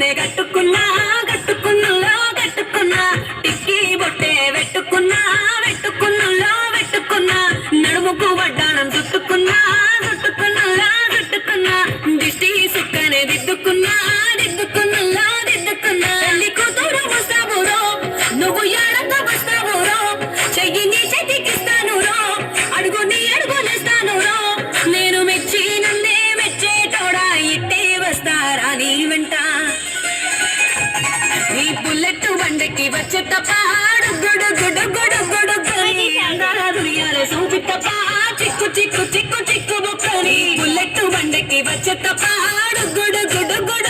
బొట్టే కట్టుకున్నా కట్టుకున్నులో కట్టుకున్నా టిక్కీ బొట్టే పెట్టుకున్నా పెట్టుకున్నులో పెట్టుకున్నా నడుముకు వడ్డాణం చుట్టుకున్నా చుట్టుకున్నులో చుట్టుకున్నా దిష్టి సుక్కనే దిద్దుకున్నా దిద్దుకున్నులో దిద్దుకున్నా తల్లి కూతురు వస్తావురో నువ్వు ఏడతో వస్తావురో చెయ్యి నీ చేతికిస్తాను రో అడుగు నీ అడుగులేస్తాను రో నేను మెచ్చి నన్నే మెచ్చేటోడా ఇట్టే వస్తారా నీ వెంట ఈ బుల్లెట్ బండకి వచ్చే తప్ప గుడు గుడు గుడు గుడు గుడి అందాలే సూపి తప్ప చిక్కు చిక్కు చిక్కు చిక్కు బుక్కని బుల్లెట్ బండకి వచ్చే తప్ప గుడు గుడు గుడు